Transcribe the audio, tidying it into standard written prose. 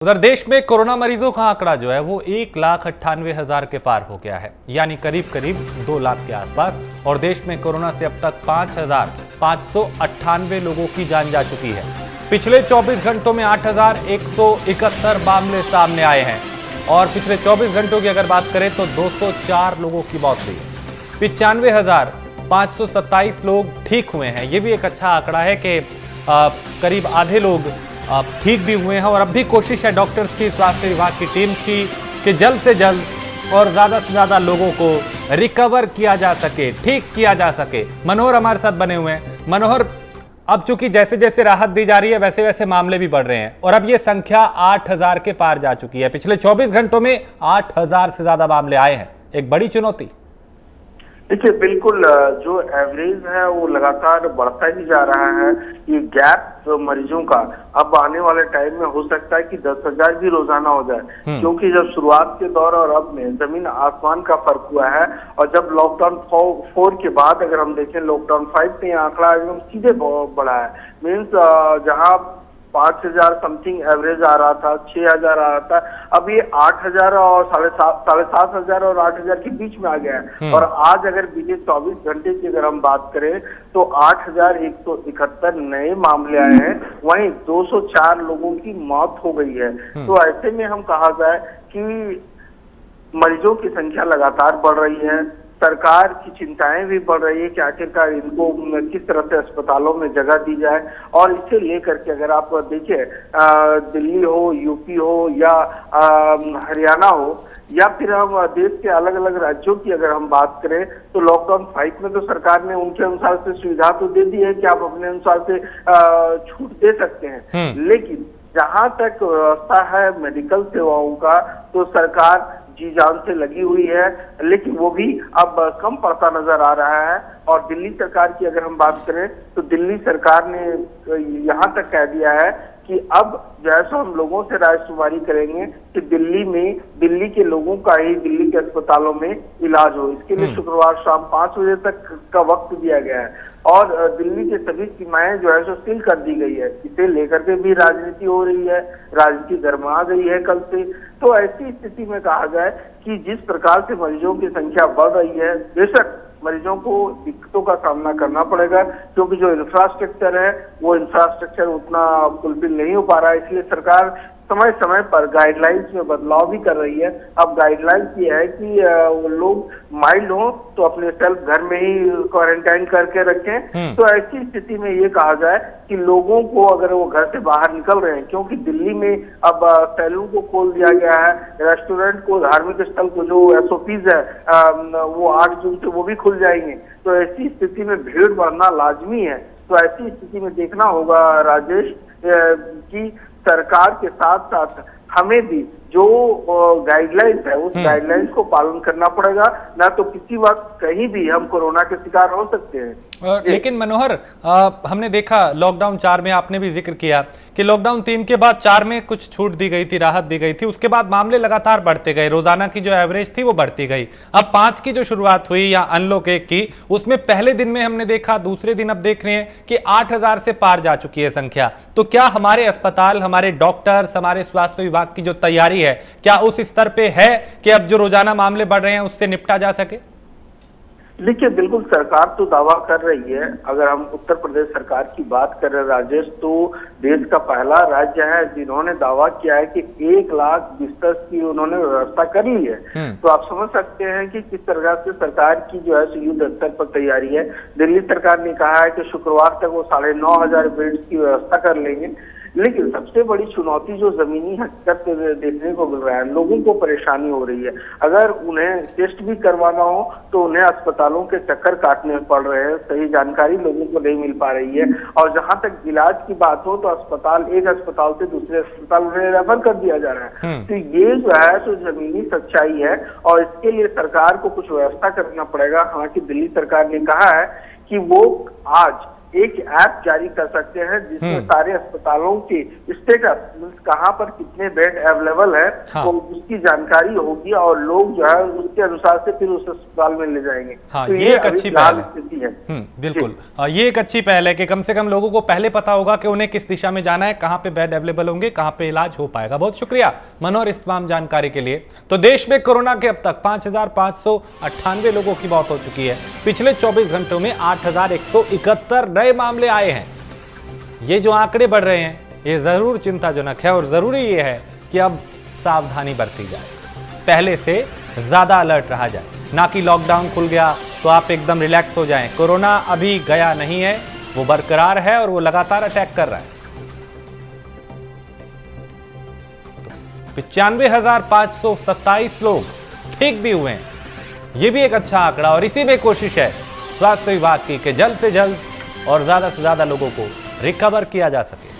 उधर देश में कोरोना मरीजों का आंकड़ा जो है वो 1,98,000 के पार हो गया है, यानी करीब करीब 2 लाख के आसपास। और देश में कोरोना से अब तक 5,598 लोगों की जान जा चुकी है। पिछले 24 घंटों में 8,171 मामले सामने आए हैं और पिछले 24 घंटों की अगर बात करें तो 204 लोगों की मौत हुई है। 95,527 लोग ठीक हुए हैं। ये भी एक अच्छा आंकड़ा है कि करीब आधे लोग ठीक भी हुए हैं और अब भी कोशिश है डॉक्टर्स की, स्वास्थ्य विभाग की टीम की कि जल्द से जल्द और ज़्यादा से ज़्यादा लोगों को रिकवर किया जा सके, ठीक किया जा सके। मनोहर हमारे साथ बने हुए हैं। मनोहर, अब चूंकि जैसे जैसे राहत दी जा रही है वैसे वैसे मामले भी बढ़ रहे हैं और अब ये संख्या 8,000 के पार जा चुकी है। पिछले 24 घंटों में 8,000 से ज़्यादा मामले आए हैं, एक बड़ी चुनौती। देखिए, बिल्कुल जो एवरेज है वो लगातार बढ़ता ही जा रहा है। ये गैप मरीजों का अब आने वाले टाइम में हो सकता है कि 10,000 भी रोजाना हो जाए, क्योंकि जब शुरुआत के दौर और अब में जमीन आसमान का फर्क हुआ है। और जब लॉकडाउन 4 के बाद अगर हम देखें लॉकडाउन 5 में आंकड़ा एकदम सीधे बढ़ा है। मीन्स जहां 5,000 समथिंग एवरेज आ रहा था, 6,000 आ रहा था, अब ये 8,000 और 7,500 और 8,000 के बीच में आ गया है। और आज अगर बीते 24 घंटे की अगर हम बात करें तो 8,171 नए मामले आए हैं, वहीं 204 लोगों की मौत हो गई है। तो ऐसे में हम कहा जाए कि मरीजों की संख्या लगातार बढ़ रही है। सरकार की चिंताएं भी बढ़ रही है कि आखिरकार इनको किस तरह से अस्पतालों में जगह दी जाए। और इसे लेकर के अगर आप देखिए, दिल्ली हो, यूपी हो या हरियाणा हो या फिर हम देश के अलग अलग राज्यों की अगर हम बात करें तो लॉकडाउन 5 में तो सरकार ने उनके अनुसार से सुविधा तो दे दी है कि आप अपने अनुसार से छूट दे सकते हैं। लेकिन जहां तक व्यवस्था है मेडिकल सेवाओं का तो सरकार जी जान से लगी हुई है, लेकिन वो भी अब कम पड़ता नजर आ रहा है। और दिल्ली सरकार की अगर हम बात करें तो दिल्ली सरकार ने यहाँ तक कह दिया है कि अब जैसा हम लोगों से रायशुमारी करेंगे कि दिल्ली के लोगों का ही दिल्ली के अस्पतालों में इलाज हो। इसके लिए शुक्रवार शाम 5 बजे तक का वक्त दिया गया है और दिल्ली की सभी सीमाएं जो है सो सील कर दी गई है। इसे लेकर के भी राजनीति हो रही है, राजनीति गरमा गई है कल से। तो ऐसी स्थिति में कहा जाए कि जिस प्रकार से मरीजों की संख्या बढ़ रही है, बेशक मरीजों को दिक्कतों का सामना करना पड़ेगा, क्योंकि जो इंफ्रास्ट्रक्चर है वो इंफ्रास्ट्रक्चर उतना फुलफिल नहीं हो पा रहा है। इसलिए सरकार समय समय पर गाइडलाइंस में बदलाव भी कर रही है। अब गाइडलाइंस ये है कि वो लोग माइल्ड हो तो अपने सेल्फ घर में ही क्वारंटाइन करके रखें। तो ऐसी स्थिति में ये कहा जाए कि लोगों को अगर वो घर से बाहर निकल रहे हैं, क्योंकि दिल्ली में अब सैलून को खोल दिया गया है, रेस्टोरेंट को, धार्मिक स्थल को जो SOPs है वो 8 जून से वो भी खुल जाएंगे। तो ऐसी स्थिति में भीड़ बढ़ना लाजमी है। तो ऐसी स्थिति में देखना होगा राजेश कि सरकार के साथ साथ हमें भी जो गाइडलाइंस है उस गाइडलाइंस को पालन करना पड़ेगा, ना तो किसी वक्त कहीं भी हम कोरोना के शिकार हो सकते हैं। लेकिन मनोहर, हमने देखा लॉकडाउन 4 में आपने भी जिक्र किया कि लॉकडाउन 3 के बाद 4 में कुछ छूट दी गई थी, राहत दी गई थी, उसके बाद मामले लगातार बढ़ते गए, रोजाना की जो एवरेज थी वो बढ़ती गई। अब 5 की जो शुरुआत हुई या अनलॉक 1 की, उसमें पहले दिन में हमने देखा, दूसरे दिन अब देख रहे हैं कि 8,000 से पार जा चुकी है संख्या। तो क्या हमारे अस्पताल, हमारे डॉक्टर्स, हमारे स्वास्थ्य विभाग की जो तैयारी है क्या उस स्तर पे है कि अब जो रोजाना मामले बढ़ रहे हैं उससे निपटा जा सके? देखिए, बिल्कुल सरकार तो दावा कर रही है। अगर हम उत्तर प्रदेश सरकार की बात करें राजेश, तो देश का पहला राज्य है जिन्होंने दावा किया है कि 1 लाख बिस्तर की उन्होंने व्यवस्था कर ली है। तो आप समझ सकते हैं कि किस तरह से सरकार की जो है युद्ध स्तर पर तैयारी है। दिल्ली सरकार ने कहा है कि शुक्रवार तक वो 9,500 बेड्स की व्यवस्था कर लेंगे। लेकिन सबसे बड़ी चुनौती जो जमीनी हकीकत देखने को मिल रहा है, लोगों को परेशानी हो रही है। अगर उन्हें टेस्ट भी करवाना हो तो उन्हें अस्पतालों के चक्कर काटने पड़ रहे हैं, सही जानकारी लोगों को नहीं मिल पा रही है। और जहां तक इलाज की बात हो तो एक अस्पताल से दूसरे अस्पताल उन्हें रेफर कर दिया जा रहा है। तो ये जो है तो जमीनी सच्चाई है और इसके लिए सरकार को कुछ व्यवस्था करना पड़ेगा। हालांकि दिल्ली सरकार ने कहा है कि वो आज एक ऐप जारी कर सकते हैं जिसमें सारे अस्पतालों के स्टेटस, कहाँ पर कितने बेड अवेलेबल है, हाँ। तो उसकी जानकारी होगी और लोग जो है उसके अनुसार से फिर उस अस्पताल में ले जाएंगे। हाँ, तो ये एक अभी अच्छी फिलहाल पहल है। स्थिति है। बिल्कुल, ये एक अच्छी पहल है कि कम से कम लोगों को पहले पता होगा कि उन्हें किस दिशा में जाना है, कहां पे बेड अवेलेबल होंगे, कहां पे इलाज हो पाएगा। बहुत शुक्रिया मनोहर इस तमाम जानकारी के लिए। तो देश में कोरोना के अब तक 5,598 लोगों की मौत हो चुकी है। पिछले 24 घंटों में 8,171 नए मामले आए हैं। ये जो आंकड़े बढ़ रहे हैं ये जरूर चिंताजनक है और जरूरी ये है कि अब सावधानी बरती जाए, पहले से ज्यादा अलर्ट रहा जाए, ना कि लॉकडाउन खुल गया तो आप एकदम रिलैक्स हो जाएं। कोरोना अभी गया नहीं है, वो बरकरार है और वो लगातार अटैक कर रहा है। 95,527 लोग ठीक भी हुए हैं, ये भी एक अच्छा आंकड़ा और इसी में कोशिश है स्वास्थ्य विभाग की कि जल्द से जल्द और ज्यादा से ज्यादा लोगों को रिकवर किया जा सके।